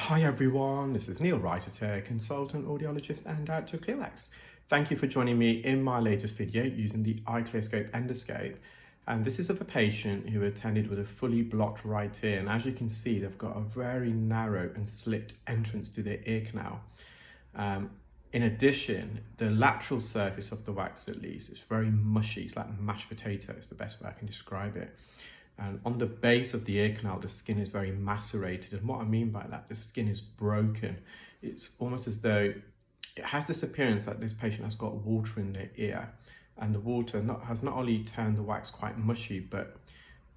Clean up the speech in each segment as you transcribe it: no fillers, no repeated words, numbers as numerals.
Hi everyone, this is Neel Raithatha, consultant, audiologist and director of ClearX. Thank you for joining me in my latest video using the iCLEARscope endoscope. And this is of a patient who attended with a fully blocked right ear. And as you can see, they've got a very narrow and slit entrance to their ear canal. In addition, the lateral surface of the wax, at least, is very mushy. It's like mashed potato is the best way I can describe it. And on the base of the ear canal, the skin is very macerated. And what I mean by that, the skin is broken. It's almost as though it has this appearance that this patient has got water in their ear. And the water has not only turned the wax quite mushy, but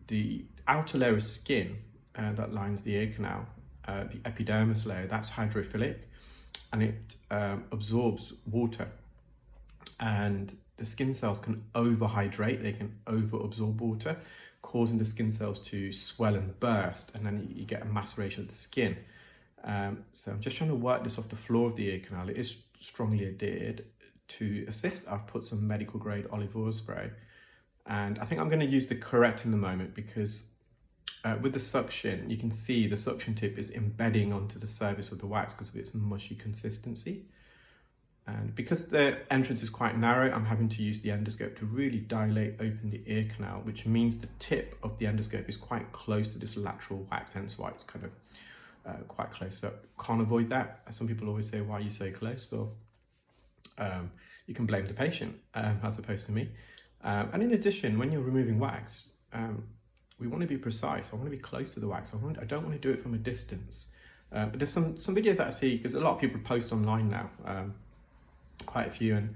the outer layer of skin that lines the ear canal, the epidermis layer, that's hydrophilic, and it absorbs water. And the skin cells can overhydrate, they can overabsorb water, causing the skin cells to swell and burst, and then you get a maceration of the skin. So I'm just trying to work this off the floor of the ear canal. It is strongly adhered. To assist, I've put some medical grade olive oil spray, and I think I'm going to use the correct in the moment because with the suction, you can see the suction tip is embedding onto the surface of the wax because of its mushy consistency. And because the entrance is quite narrow, I'm having to use the endoscope to really dilate open the ear canal, which means the tip of the endoscope is quite close to this lateral wax, hence why it's kind of quite close. So can't avoid that. Some people always say, why are you so close? Well, you can blame the patient as opposed to me. And in addition, when you're removing wax, we want to be precise. I want to be close to the wax. I don't want to do it from a distance. But there's some videos that I see, because a lot of people post online now, quite a few, and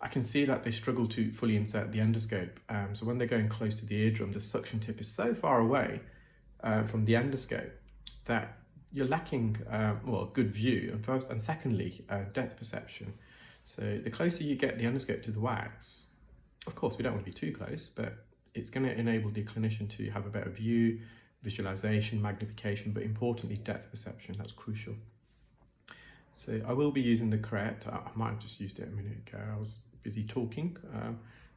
I can see that they struggle to fully insert the endoscope. So when they're going close to the eardrum, the suction tip is so far away from the endoscope that you're lacking well, good view, and first and secondly, depth perception. So the closer you get the endoscope to the wax, of course we don't want to be too close, but it's going to enable the clinician to have a better view, visualization, magnification, but importantly depth perception. That's crucial. So I will be using the correct. I might have just used it a minute ago. I was busy talking,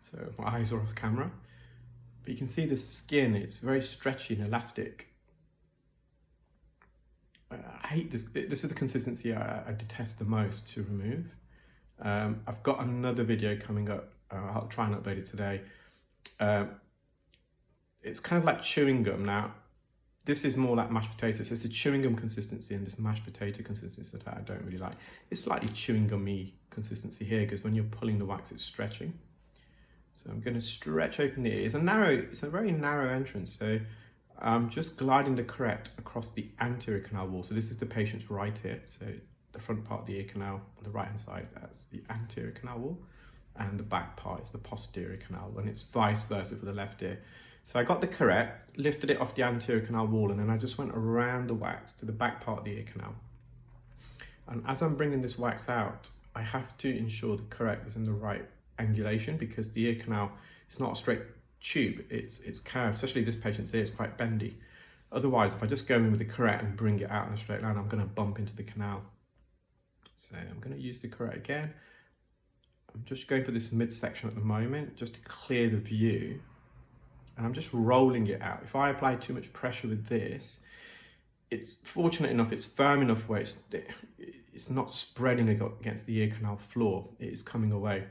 so my eyes are off camera. But you can see the skin, it's very stretchy and elastic. I hate this. This is the consistency I detest the most to remove. I've got another video coming up. I'll try and upload it today. It's kind of like chewing gum. Now, this is more like mashed potatoes. So it's a chewing gum consistency and this mashed potato consistency that I don't really like. It's slightly chewing gummy consistency here because when you're pulling the wax, it's stretching. So I'm going to stretch open the ear. It's a very narrow entrance. So I'm just gliding the correct across the anterior canal wall. So this is the patient's right ear. So the front part of the ear canal on the right hand side, that's the anterior canal wall, and the back part is the posterior canal, and it's vice versa for the left ear. So I got the correct, lifted it off the anterior canal wall, and then I just went around the wax to the back part of the ear canal. And as I'm bringing this wax out, I have to ensure the correct is in the right angulation, because the ear canal is not a straight tube, it's curved, especially this patient's ear is quite bendy. Otherwise, if I just go in with the correct and bring it out in a straight line, I'm going to bump into the canal. So I'm going to use the correct again. I'm just going for this midsection at the moment, just to clear the view. And I'm just rolling it out. If I apply too much pressure with this, it's fortunate enough, it's firm enough where it's not spreading against the ear canal floor. It is coming away.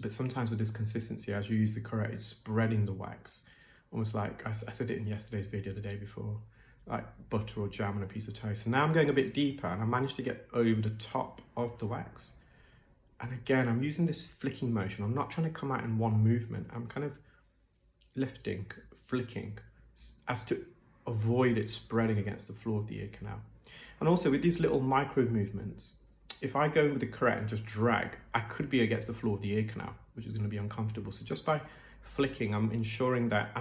But sometimes with this consistency, as you use the correct, it's spreading the wax. Almost like, I said it in yesterday's video, the day before, like butter or jam on a piece of toast. So now I'm going a bit deeper, and I managed to get over the top of the wax. And again, I'm using this flicking motion. I'm not trying to come out in one movement. I'm kind of lifting, flicking, as to avoid it spreading against the floor of the ear canal. And also with these little micro movements, if I go in with the correct and just drag, I could be against the floor of the ear canal, which is going to be uncomfortable. So just by flicking, I'm ensuring that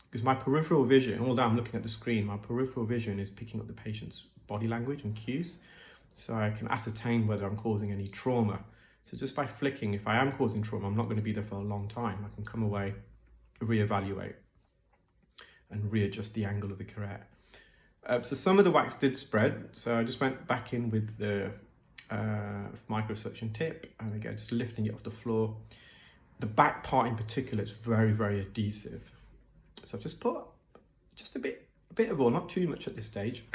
because my peripheral vision, although I'm looking at the screen, my peripheral vision is picking up the patient's body language and cues, so I can ascertain whether I'm causing any trauma. So just by flicking, if I am causing trauma, I'm not going to be there for a long time. I can come away, reevaluate, and readjust the angle of the curette. So some of the wax did spread, so I just went back in with the microsuction tip, and again, just lifting it off the floor. The back part in particular is very, very adhesive. So I've just put just a bit of oil, not too much at this stage,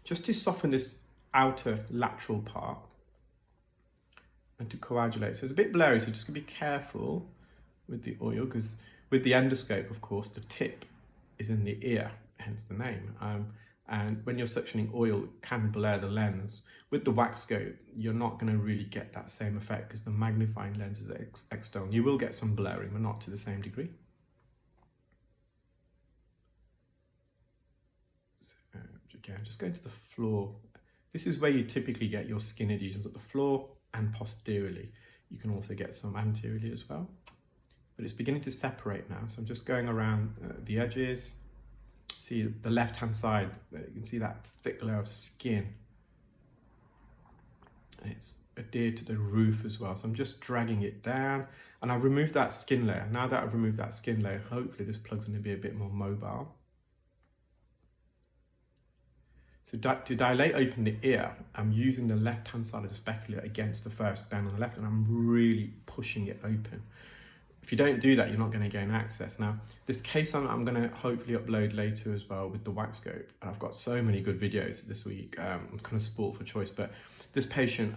just to soften this outer lateral part and to coagulate. So it's a bit blurry, so just gonna be careful with the oil, because with the endoscope, of course, the tip is in the ear, hence the name. And when you're suctioning oil, it can blur the lens. With the wax scope, you're not going to really get that same effect because the magnifying lens is external. You will get some blurring, but not to the same degree. So, again, just going to the floor. This is where you typically get your skin adhesions, at the floor and posteriorly. You can also get some anteriorly as well. But it's beginning to separate now. So I'm just going around the edges. See the left-hand side, you can see that thick layer of skin. And it's adhered to the roof as well. So I'm just dragging it down, and I've removed that skin layer. Now that I've removed that skin layer, hopefully this plug's going to be a bit more mobile. So to dilate open the ear, I'm using the left-hand side of the specular against the first bend on the left, and I'm really pushing it open. If you don't do that, you're not going to gain access. Now, this case I'm going to hopefully upload later as well with the wax scope. And I've got so many good videos this week. I'm kind of spoiled for choice, but this patient,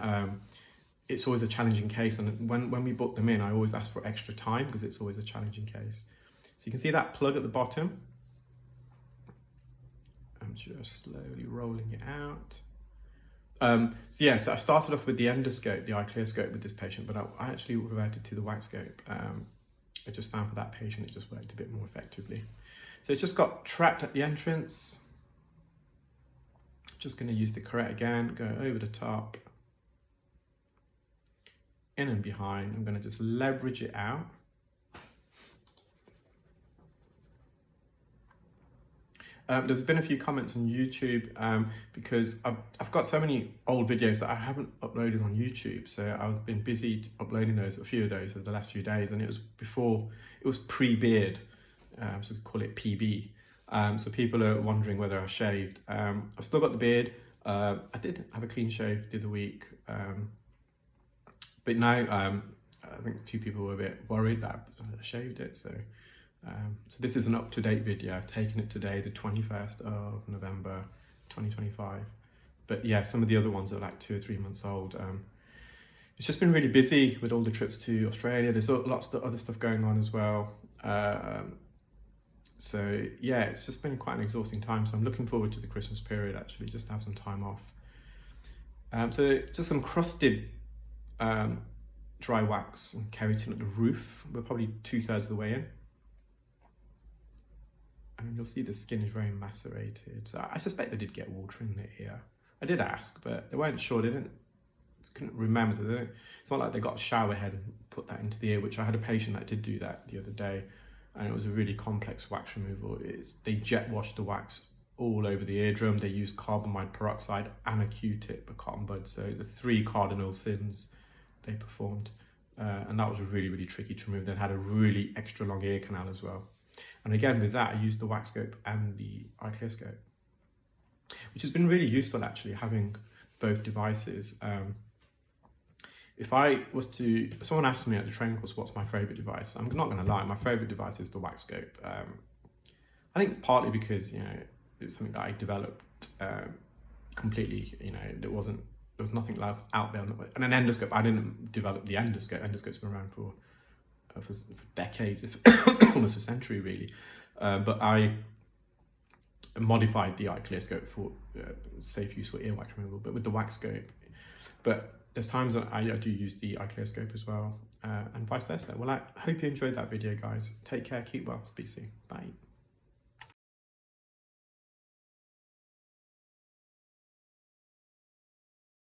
it's always a challenging case. And when we book them in, I always ask for extra time because it's always a challenging case. So you can see that plug at the bottom. I'm just slowly rolling it out. So I started off with the endoscope, the iCLEARscope with this patient, but I actually reverted to the wax scope. I just found for that patient it just worked a bit more effectively. So it's just got trapped at the entrance. Just going to use the correct again, go over the top, in and behind. I'm going to just leverage it out. There's been a few comments on YouTube because I've got so many old videos that I haven't uploaded on YouTube. So I've been busy uploading a few of those over the last few days, and it was pre-beard, so we call it PB. So people are wondering whether I shaved. I've still got the beard. I did have a clean shave the other week, but now I think a few people were a bit worried that I shaved it. So this is an up-to-date video. I've taken it today, the 21st of November 2025. But yeah, some of the other ones are like 2 or 3 months old. It's just been really busy with all the trips to Australia. There's lots of other stuff going on as well. So yeah, it's just been quite an exhausting time. So I'm looking forward to the Christmas period, actually, just to have some time off. So just some crusted dry wax and keratin at the roof. We're probably 2/3 of the way in. And you'll see the skin is very macerated. So I suspect they did get water in their ear. I did ask, but they weren't sure. They couldn't remember. So it's not like they got a shower head and put that into the ear, which I had a patient that did do that the other day. And it was a really complex wax removal. They jet washed the wax all over the eardrum. They used carbamide peroxide and a Q-tip, a cotton bud. So the 3 cardinal sins they performed. And that was really, really tricky to remove. They had a really extra long ear canal as well. And again, with that, I used the wax scope and the iCLEARscope, which has been really useful, actually, having both devices. If someone asked me at the training course, what's my favorite device? I'm not going to lie, my favorite device is the wax scope. I think partly because, it's something that I developed completely, there was nothing else out there. And an endoscope, I didn't develop the endoscope. Endoscope's been around for decades, almost a century really, but I modified the iCLEARscope for safe use for earwax removal, but with the wax scope. But there's times that I do use the iCLEARscope as well, and vice versa. Well, I hope you enjoyed that video, guys. Take care, keep well, speak soon, bye.